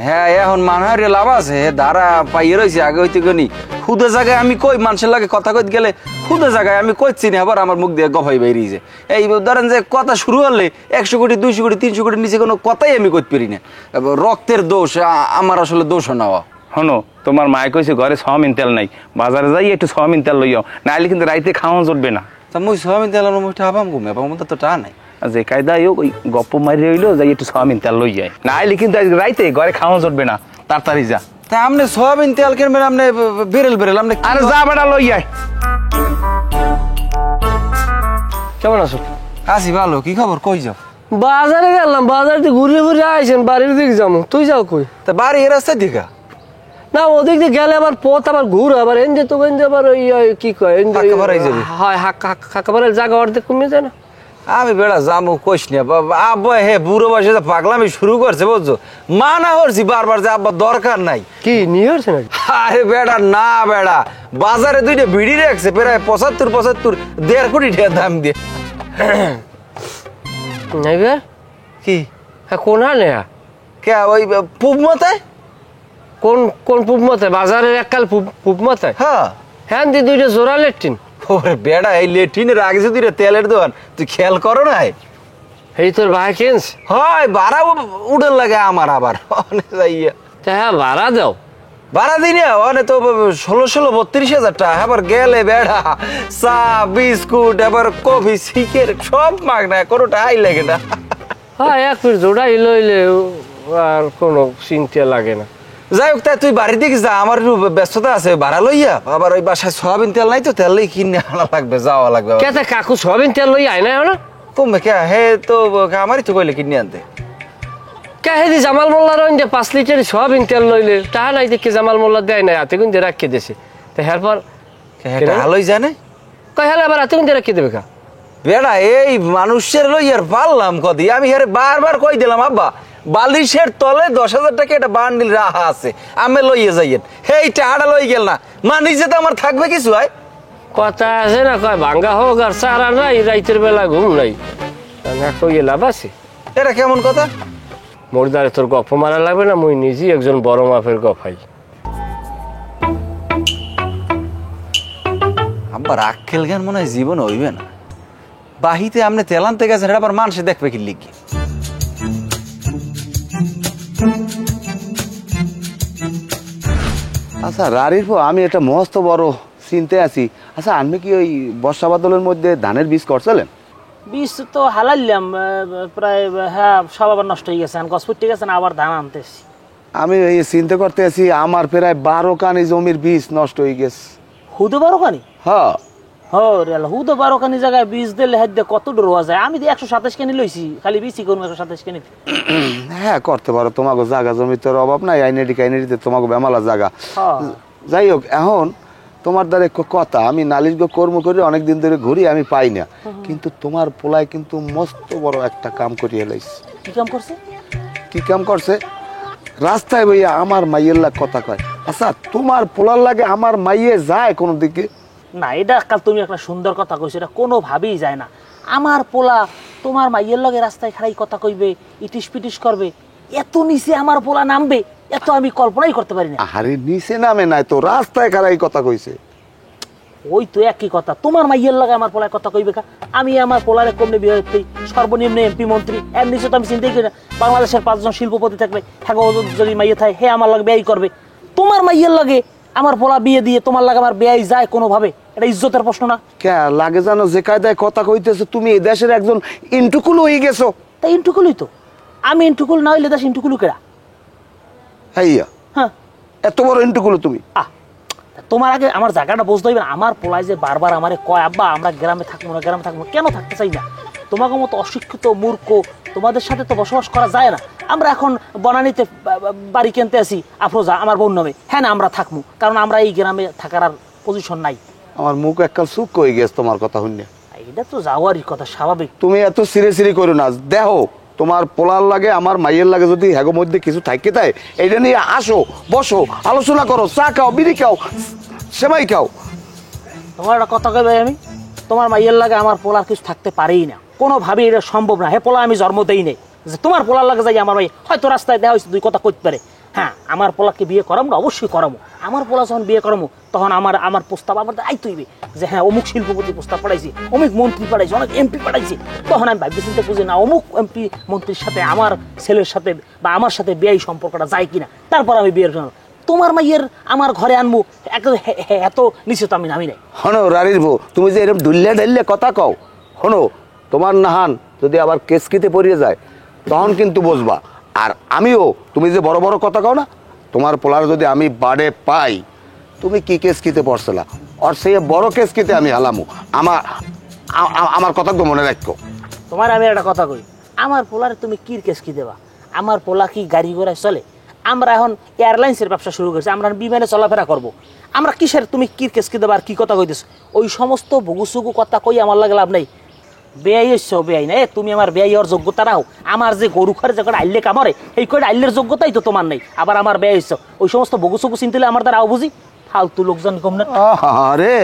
হ্যাঁ, এখন মানুষের লাভ আছে, ধারা পাইয়ে রয়েছে আগে হইতে গনি খুদে জায়গায় আমি কই মানুষের লাগে কথা কইতে গেলে খুদে জায়গায় আমি কইছি না, আবার আমার মুখ দিয়ে গফাই বেরিয়ে যায়। এই ধরেন যে কথা শুরু হলে 100 কোটি 200 কোটি 300 কোটির নিচে কোনো কথাই আমি কইতে পারি না। রক্তের দোষ আমার আসলে দোষ নেওয়া। হনো, তোমার মায় কইছে ঘরে সয়াবিন তেল নাই, বাজারে যাই একটু সয়াবিন তেল লইয়াও, নাইলে কিন্তু রাইতে খাওয়া জুটবে না। তা মুই সয়াবিন তেল মুঠে আবাম ঘুমে আমার তো টা নাই। যে কায়দায় হোক ওই গপ্প মারি হইলো যাই একটু সয়াবিন তেল লই যায়, নাইলে কিন্তু আজকে রাইতে ঘরে খাওয়া জুটবে না, তাড়াতাড়ি যা। তা আপনি সয়াবিন তেল কিনবেন, আপনি বেরেল বেরেল আপনি আরে যা বেটা লই যায়। কেমন আছো? আসি ভালো, কি খবর? কই যাও? বাজারে গেলাম, বাজারে ঘুরে ঘুরে আইছেন, বাড়ির দিকে যাবো। তুই যাও কই? তা বাড়ি এ রাস্তায় দিকা না, ওদিক দিয়ে গেলে আবার পথ আবার ঘুর, আবার এনজে তো এনজে আবার ওই কি কয় হাক্কাপাড়ায় যাবি? হয় হাক্কাপাড়ার জায়গা অর্ধেক কমে যায় না? আমি বেড়া যাবো কইস না আব্বা, হে বুড়ো বয়সে পাগলামি শুরু করছে বুঝছো, মানা করছি বারবার যে আব্বা দরকার নাই। কি নিয়ে আসছে নাকি? আরে বেড়া না বেড়া, বাজারে দুইটা বিড়ি রাখছে প্রায় 75 1.5 কোটি টাকা দাম দিয়ে। নাইবে কি কোন হানে? কে ওই পুব মতে? কোন কোন পুব মতে? বাজারের এককাল পুব মতে? হ্যাঁ হ্যাঁ, দি দুইটা জোড়া লেট্রিন। ওরে বেড়া, এই লেট্রিনের আগে যদি তেলের দোকান, তুই খেয়াল করো নাই? এই তোর ভাই কিনস? হয় ভাড়া উড়েন লাগে আমার আবার অনেক যাইয়া। তা হ্যাঁ, ভাড়া দাও। ভাড়া দিই না অনেক তো 16-32 হাজার টাকা। এবার গেলে বেড়া চা বিস্কুট এবার কফি সিকের সব মাগনা, কোনোটা আই লাগে না। হ্যাঁ, এক ফির জোড়াই লইলে আর কোনো চিন্তা লাগে না। যাই হোক, তাই তুই বাড়ির দিকে যা, আমার একটু ব্যস্ততা আছে, ভাড়া লইয়া। আবার ওই বাসায় সয়াবিন তেল নাই তো, তেল কিনে আনা লাগবে, যাওয়া লাগবে। কেতে কাকু সয়াবিন তেল লই আয় না? কমবে কে? হে তো আমারই তো কইলে কিনে আনতে। কে হেদি জামাল মোল্লার 5 লিটার সয়াবিন তেল লইলে টাকা নাই দেখে জামাল মোল্লা দেয় নাই, হাতে গুনতে রাখকে দিয়েছে। তো এরপর ভালোই জানে কয় হলে আবার হাতে গুনতে রাখকে দেবে কা? বেড়া এই মানুষের লইয়ার পারলাম কদি, আমি হেরে বারবার কই দিলাম আব্বা বালিশের তলে 10,000 টাকা একটা বান্ডিল রাহা আছে, আমি লইয়ে যাইয়েন। এই টাকাটা লই গেল না, মানি যে তো আমার থাকবে কিছু হয়। কথা আছে না, কয় ভাঙ্গা হোক আর সারা নাই, রাইতের বেলা ঘুম নাই, কইয়ে লাভ আছে? এটা কেমন কথা? মোরদারে তোর গপ মারা লাগবে না, মুই নিজেই একজন বড় মাপের গফাই। আব্বার আক্কেল জ্ঞান মনে হয় জীবন হইবে না। বাহিতে আপনি তেল আনতে গেছেন, এটা আবার মানুষে দেখবে কি লিখি? আচ্ছা রারির পর আমি একটা মস্ত বড় চিনতে আছি। আচ্ছা আপনি কি ওই বর্ষা বাদলের মধ্যে ধানের বীজ করছিলেন? বীজ তো হালাইলাম প্রায়, হ্যাঁ সব আবার নষ্ট হয়ে গেছে, গছ ফুটে গেছে না, আবার ধান আনতেছি। আমি এই চিন্তা করতে আছি, আমার প্রায় 12 কানি জমির বীজ নষ্ট হয়ে গেছে। হুদো 12 কানি? হ্যাঁ রেল হুদো 12 কানি জায়গায় বীজ দিলে হাত দিয়ে কত ডরোয়া যায়। আমি 127 কানি লইছি, খালি বীজই করবো 127 কানি। হ্যাঁ করতে পারো, তোমাকে জায়গা জমির তোর অভাব নাই, আইনেটিতে তোমাকে বেমালা জায়গা। যাই হোক, এখন তোমার দ্বারা কথা, আমি নালিশ কর্ম করে অনেকদিন ধরে ঘুরি, আমি পাই না, কিন্তু তোমার পোলায় কিন্তু মস্ত বড় একটা কাম করিয়ে লাইছে। কি কাম করছে? কি কাম করছে? রাস্তায় বইয়া আমার মাইয়ের লাগ কথা কয়। আচ্ছা তোমার পোলার লাগে আমার মাইয়ে যায় কোনো দিকে? না, এটা কাল তুমি একটা সুন্দর কথা কইছো, এটা কোনোভাবেই যায় না। আমার পোলা তোমার মাইয়ের লগে রাস্তায় খাড়াই কথা কইবে, ইটিস পিটিস করবে, এত নিচে আমার পোলা নামবে, এত আমি কল্পনাই করতে পারি না। আরে নিচে নামে নাই তো, রাস্তায় খাড়াই কথা কইছে। ওই তো একই কথা, তোমার মাইয়ের লগে আমার পোলায় কথা কইবে কা? আমি আমার পোলারে কমনে বিয়ে হইতে সর্বনিম্ন এমপি মন্ত্রী, এর নিচে তো আমি চিন্তাই করি না। বাংলাদেশের 5 জন শিল্পপতি থাকবে, হ্যাঁ যদি মাইয়ে থাকে হে আমার লগে বিয়ে করবে। তোমার মাইয়ের লগে আমার পোলা বিয়ে দিয়ে তোমার লাগে আমার বিয়ে যায় কোনোভাবে, এটা ইজ্জতের প্রশ্ন না? কে লাগে জানো যে কায়দায় কথা কইতেছো তুমি এই দেশের একজন ইন্টুকুল হয়ে গেছো। তাই ইন্টুকুলই তো, আমি ইন্টুকুল না হইলে দেশ ইন্টুকুলু কেডা? হাইয়া হ্যাঁ, এত বড় ইন্টুকুল তুমি। তোমার আগে আমার জায়গাটা বুঝতে হইবে না। আমার পোলায় যে বারবার আমারে কয় আব্বা আমরা গ্রামে থাকবো না, গ্রামে থাকবো না, কেন থাকতে চাই না? তোমাকে মতো অশিক্ষিত মূর্খ তোমাদের সাথে তো বসবাস করা যায় না। আমরা এখন বনানীতে বাড়ি কিনতে আসি আফরোজা আমার বোন নামে, হ্যাঁ না আমরা থাকবো, কারণ আমরা এই গ্রামে থাকার আর পজিশন নাই। আমার মুখ এককাল চুপ হয়ে গেছে তোমার কথা শুনে। এটা তো যাওয়ারই কথা, স্বাভাবিক। তুমি এত সিরে করো না, দেখো তোমার পোলার লাগে আমার মাইয়ের লাগে যদি হ্যাগো মধ্যে কিছু থাকে তাই এইটা নিয়ে আসো, বসো, আলোচনা করো, চা খাও, বিড়ি খাও, সেমাই খাও। তোমার একটা কথা কই ভাই, আমি তোমার মাইয়ের লাগে আমার পোলার কিছু থাকতে পারেই না, কোনোভাবেই এটা সম্ভব না। হে পোলা আমি জন্ম দেই নেই যে তোমার পোলার লাগে যাই আমার ভাই হয়তো রাস্তায় দেওয়া হয়েছে দুই কথা কইতে পারে। হ্যাঁ, আমার পোলাকে বিয়ে করাবো না, অবশ্যই করাবো। আমার পোলা যখন বিয়ে করাবো তখন আমার প্রস্তাব আমার আইতে হইবে যে হ্যাঁ অমুক শিল্পপতি প্রস্তাব পাঠাইছি, অমুক মন্ত্রী পাঠাইছি, অনেক এমপি পাঠাইছি। তখন আমি ভাবতে চিন্তা করছি না অমুক এমপি মন্ত্রীর সাথে আমার ছেলের সাথে বা আমার সাথে বিয়ের সম্পর্কটা যায় কিনা, তারপর আমি বিয়ের জন্য তোমার মাইয়ের আমার ঘরে আনবো। এত নিচে তো আমি নামি নাই। হনো রারির বউ, তুমি যে এরকম ডুল্লে ডাল্লে কথা কও, হনো তোমার নাহান যদি আবার কেসকিতে পড়িয়ে যায় তখন কিন্তু বুঝবা। আর আমিও তুমি যে বড় বড় কথা কও না, তোমার পোলার যদি আমি বাড়ে পাই, তুমি কি কেসকিতে পড়ছিলা আর সেই বড় কেসকিতে আমি হালামু। আমার কথা তো মনে রাখো। তোমার আমি একটা কথা কই, আমার পোলারে তুমি কি কেস কি দেবা? আমার পোলা কি গাড়ি ঘোড়ায় চলে? আমরা এখন এয়ারলাইন্সের ব্যবসা শুরু করছি, আমরা বিমানে চলাফেরা করব। আমরা কিসের তুমি কি কেস কি দেবা আর কি কথা কইতেছ? ওই সমস্ত বগুসুগু কথা কই আমার লাগে লাভ নাই। বেয়াই হইছ বেয়াই না, তুমি আমার বেয়াই হওয়ার যোগ্যতা রাও। আমার যে গরু খারে যে কটা আইলে কামড়ে এই কটা আইলের যোগ্যতাই তো তোমার নেই, আবার আমার বেয়াই হইছ। ওই সমস্ত বগুসুগু চিনতে আমার দ্বারা বুঝি ফালতু লোকজন কম না। আরে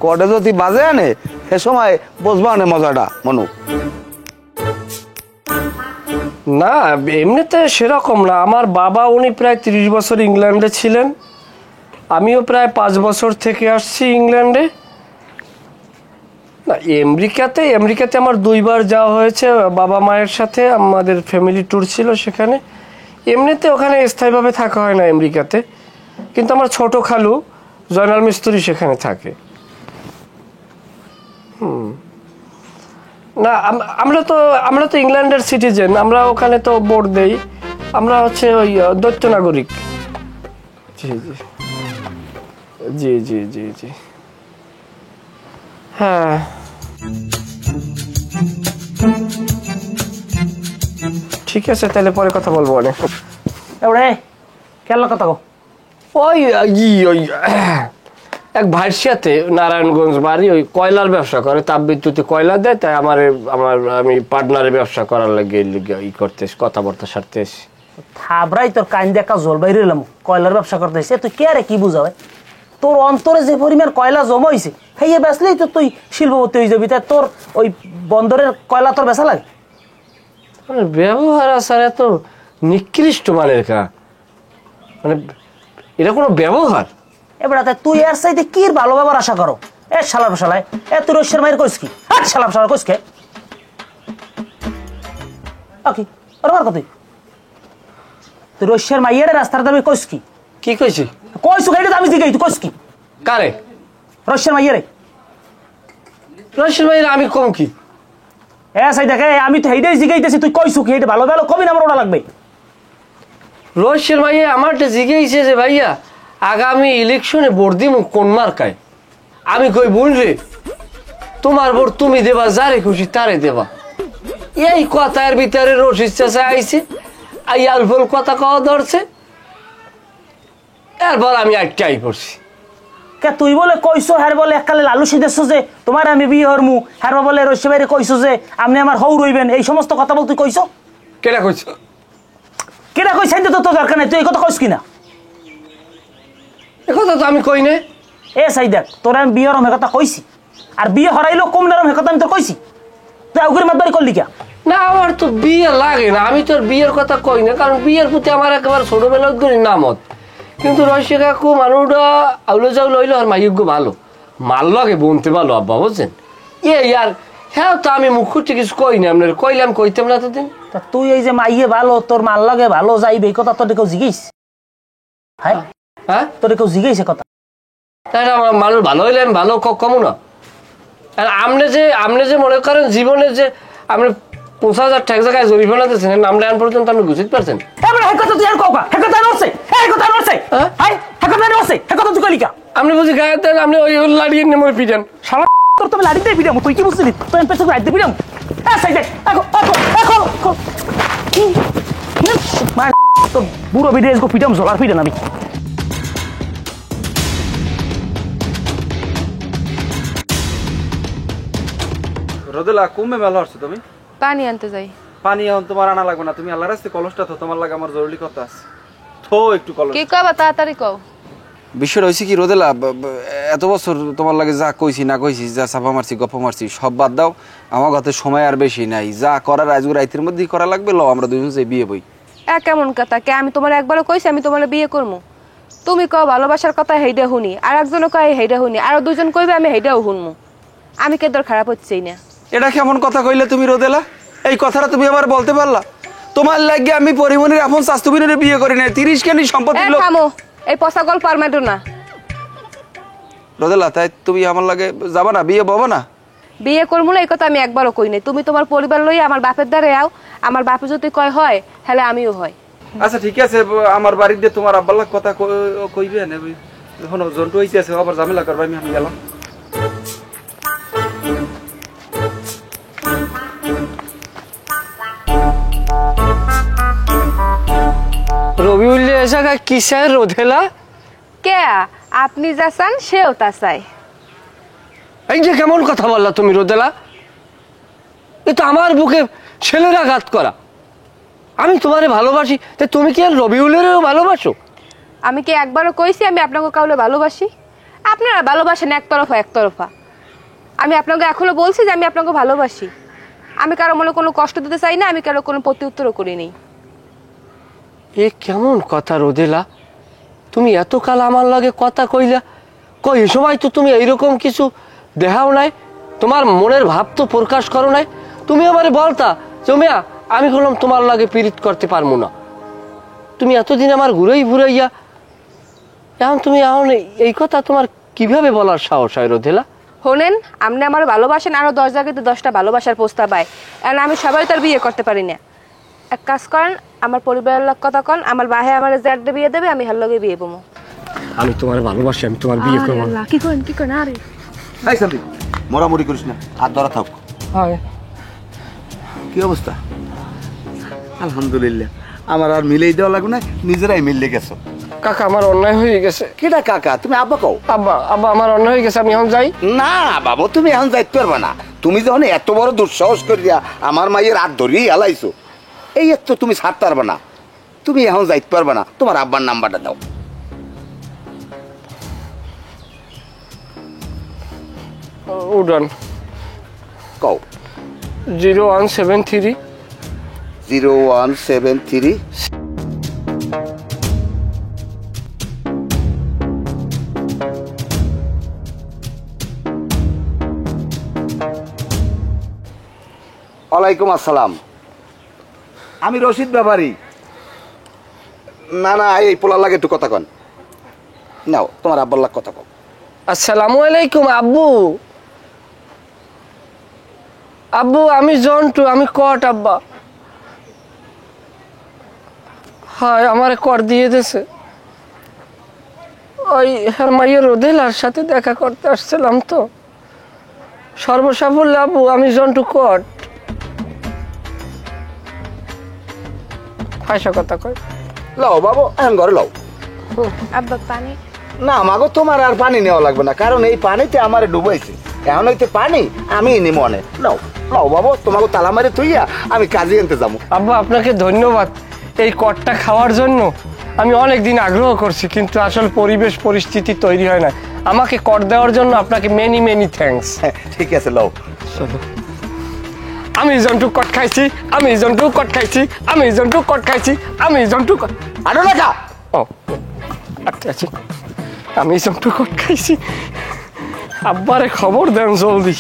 কটে যদি বাজে আনে সে সময় বুঝবা না মজাটা মনু। না এমনিতে সেরকম না। আমার বাবা উনি প্রায় 30 বছর ইংল্যান্ডে ছিলেন, আমিও প্রায় 5 বছর থেকে আসছি ইংল্যান্ডে। না আমেরিকাতে আমার 2 বার যাওয়া হয়েছে বাবা মায়ের সাথে, আমাদের ফ্যামিলি ট্যুর ছিল সেখানে। এমনিতে ওখানে স্থায়ীভাবে থাকা হয় না আমেরিকাতে, কিন্তু আমার ছোট খালু জয়নাল মিস্ত্রি সেখানে থাকে। না আমরা তো ইংল্যান্ডের সিটিজেন, আমরা ওখানে তো ভোট দেই, আমরা হচ্ছে ওই দ্বৈত নাগরিক। জি জি জি জি জি জি হ্যাঁ। ঠিক আছে, তাহলে পরে কথা বলবো অনেক। এবারে কেন কথা কো? ওই এক ভাইয়ের সাথে নারায়ণগঞ্জ বাড়ি, ওই কয়লার ব্যবসা করে, তাপবিদ্যুতে কয়লা দেয়, তাই আমি পার্টনারের ব্যবসা করার লাগে ই করতে কথাবার্তা সারতে এসি। থাবরাই তোর কান দেখা জল বাইরে এলাম, কয়লার ব্যবসা করতে এসে তুই কে রে কি বুঝাবে? তোর অন্তরে যে পরিমাণ কয়লা জমা হয়েছে খাইয়ে বেচলেই তো তুই শিল্পপতি হয়ে যাবি। তাই তোর ওই বন্দরের কয়লা তোর বেচা লাগে? ব্যবহার আসার এত নিকৃষ্ট মানের কা, মানে এটা কোনো ব্যবহার? এবার তুই এর চাইতে কি ভালো ব্যবহার আশা করো? এ শালা শালায় এ তুই রস্যের মায়ের কইস কি? শালা শালা কইস কে? তুই রস্যের মাইয়ের রাস্তার দাবি কইস কি? কি কইছি? কইস আমি দিকে তুই কইস কি? কারে? রস্যের মাইয়ের। রস্যের মাইয়ের আমি কম কি? সাই দেখে আমি তো হেইটাই জিগাইতেছি, তুই কইস কি? এটা ভালো ভালো কবি না, আমার ওটা লাগবে। রস্যের মাইয়া আমারটা জিগাইছে যে ভাইয়া আগামী ইলেকশনে ভোট দিমু কোন মার্কায়। আমি কই বোন রে, তোমার ভোট তুমি দেবা, যারে খুশি তারে দেবা। এই কথার ভিতরে রশিদ চাচা আইছে, আই আলফল কথা কওয়া ধরছে, এরপর আমি আটকাই পড়ছি। কে তুই বলে কইছো হ্যার বলে এককালে লালু সিদেছ যে তোমার আমি বিয়ে হরমু, হ্যার বলে রস্যে বাইরে কইছো যে আপনি আমার হৌ রইবেন, এই সমস্ত কথা বল তুই কইছো? কেটা কইছো? কেটা কইছেন তো তোর দরকার নাই, তুই এই কথা কইস কিনা? এ কথা তো আমি কই না। সাই দেখ তোর আমি বিয়ে হরম কথা কইছি, আর বিয়ে হরাইলো কম নরম কথা আমি তোর কইছি, তুই আগুরি মাতবারি করলি কে? না আমার তো বিয়ে লাগে না, আমি তোর বিয়ের কথা কই না, কারণ বিয়ের প্রতি আমার একেবারে ছোটবেলার ধরে নামত। কিন্তু রসিক কাকু মানুষটা আউলো জাউলো হইলো আর মাইজ্ঞ ভালো, মাল লাগে বনতে ভালো আব্বা বুঝছেন। আর হ্যাঁ তো আমি মুখুটি কিছু কই না, আপনার কইলাম কইতাম না তোদিন। তা তুই এই যে মাইয়ে ভালো, তোর মাল লাগে ভালো যাইবে, এই কথা তোর কেউ জিজ্ঞেস? হ্যাঁ তোর কেউ জিজ্ঞেস কথা? তাই আমার মানুষ ভালো হইলে আমি ভালো কমও না। আর আপনি যে মনে করেন জীবনে যে আপনি 50,000 টাকা জায়গায় জরিমানা দিয়েছেন, নামটা আন পর্যন্ত আপনি বুঝতে পারছেন? আপনি বুঝি গায়ে দেন, আপনি ওই লাড়িয়ে নিয়ে মরে পিটেন। শালা তুমি লাড়ি দিয়ে পিটাম, তুই কি বুঝছিলি? তুই পেছনে করে রাখতে পিটাম। বুড়ো ভিডিও পিটাম জলার পিটান আমি। রোদেলা কমে মেলা হচ্ছে তুমি পানি আনতে যাই। পানি এখন তোমার আনা লাগবে না, তুমি আল্লাহর রাস্তায় কলসটা তো তোমার লাগে আমার জরুরি কথা আছে তো একটু কলস। কি কবা তাড়াতাড়ি কও। বিষয়টা হয়েছে কি রোদেলা, এত বছর তোমার লাগে যা কইছি না কইছি, যা চাপা মারছি গপ্পা মারছি সব বাদ দাও। আমার হাতে সময় আর বেশি নাই, যা করার আজকে রাইতের মধ্যেই করা লাগবে। লো আমরা দুজন যে বিয়ে বই। কেমন কথা? কে আমি তোমার একবারও কইছি আমি তোমার বিয়ে করবো? তুমি কও ভালোবাসার কথা হেইডা শুনি, আর একজনও কয় হেইডা শুনি, আর দুজন কইবে আমি হেইডাও শুনমু। আমি কে তোর খারাপ হচ্ছেই না। এটা কেমন কথা কইলে তুমি রোদেলা? এই কথাটা তুমি আবার বলতে পারলা? তোমার লাগে আমি পরিমণির আপন স্বাস্থ্যবিনের বিয়ে করি নাই, 30 কেনি সম্পত্তি লোক। থামো, এই পচা গল্প আর মেটো না। রোদেলা তাই তুমি আমার লাগে যাবা না, বিয়ে ববা না? বিয়ে করবো না এই কথা আমি একবারও কই নাই। তুমি তোমার পরিবার লই আমার বাপের দ্বারে আও, আমার বাপে যদি কয় হয় তাহলে আমিও হয়। আচ্ছা ঠিক আছে, আমার বাড়িতে তোমার আব্বাল্লাহ কথা কইবে না। এখন জন্টু হইতে আছে, আবার ঝামেলা করবে, আমি গেলাম। রবিউল এসে কিসের রোদেলা? কে আপনি যা চান সেও তা চাই। এই যে কেমন কথা বললা তুমি রোদেলা? এ তো আমার বুকে ছেলের আঘাত করা। আমি তোমারে ভালোবাসি, তা তুমি কি আর রবিউলেরও ভালোবাসো? আমি কি একবারও কইছি আমি আপনাকে কাউকে ভালোবাসি? আপনারা ভালোবাসেন একতরফা। আমি আপনাকে এখনো বলছি যে আমি আপনাকে ভালোবাসি। আমি কারো মনে কোনো কষ্ট দিতে চাই না, আমি কারো কোনো প্রতি উত্তরও করিনি। এ কেমন কথা রোদেলা? তুমি এতকাল আমার লাগে কথা কইলা, কই এ সময় তো তুমি এইরকম কিছু দেখাও নাই, তোমার মনের ভাব তো প্রকাশ করো নাই। তুমি আমারে বলতা জমিয়া আমি বললাম তোমার লাগে পীড়িত করতে পারবো না। তুমি এতদিন আমার ঘুরাইয়া এখন তুমি এখন এই কথা তোমার কিভাবে বলার সাহস হয় রোদেলা? শোনেন, আপনি আমার ভালোবাসেন, আরো 10 জায়গাতে 10টা ভালোবাসার প্রস্তাব পায়, আর আমি সবাই তার বিয়ে করতে পারি না। এক কাজ করেন, আমার পরিবারের লোক কথা কন, আমার বাহে আমার যে বিয়ে দেবে আমি হার লগে বিয়ে বমু। আমি তোমার ভালোবাসি, আমি তোমার বিয়ে করবো। কি করেন আরে এই শান্তি, মরামরি করিস না, আর ধরা থাক। কি অবস্থা? আলহামদুলিল্লাহ, আমার আর মিলেই দেওয়া লাগবে না, নিজেরাই মিললে গেছো। কাকা আমার অন্যায় হয়ে গেছে। কিটা কাকা? তুমি আব্বা কও। আব্বা আমার অন্যায় হয়ে গেছে, আমি এখন যাই। না বাবু, তুমি এখন যাইতে পারবা না। তুমি যখন এত বড় দুঃসাহস করিয়া আমার মায়ের হাত ধরিয়ে হালাইছো, এই তো তুমি ছাড়তে পারবা না। তুমি এখন যাইতে পারবা না, তোমার আব্বার নাম্বারটা দাও। উডান কও। 0173 0173 ওয়ালাইকুম আসসালাম, আমি রশিদ ব্যাপারী। না এই পোলার লাগে একটু কথা কন। নাও তোমার আব্বার লাগ কথা কও। আসসালামু আলাইকুম আব্বু। আমি জন্টু, আমি কট আব্বা। হয় আমার কর দিয়ে দিয়েছে। ওই হ্যাঁ মাইয়ের রোদেলার সাথে দেখা করতে আসছিলাম তো। সর্বসাফল্য আব্বু, আমি জন্টু কট। পয়সা কথা কয়। লও বাবু, এখন ঘরে লও। আব্বা পানি না মাগো, তোমার আর পানি নেওয়া লাগবে না, কারণ এই পানিতে আমার ডুবাইছে। এখন হইতে পানি আমি নিমো অনে। লও লও বাবু, তোমাকে তালা মারে তুইয়া আমি কাজে আনতে যাবো। আব্বা আপনাকে ধন্যবাদ এই কটটা খাওয়ার জন্য। আমি অনেক দিন আগ্রহ করছি, কিন্তু আসলে পরিবেশ পরিস্থিতি তৈরি হয় না। আমাকে কট দেওয়ার জন্য আপনাকে মেনি থ্যাঙ্কস। ঠিক আছে, লও। আমি জন্টু কট খাইছি, আমি জন্টু কট খাইছি, আমি জন্টু কট খাইছি, আমি জন্টু কট। আরো লাগা। ও আচ্ছা, আমি জন্টু কট খাইছি। আব্বারে খবর দেন জলদি।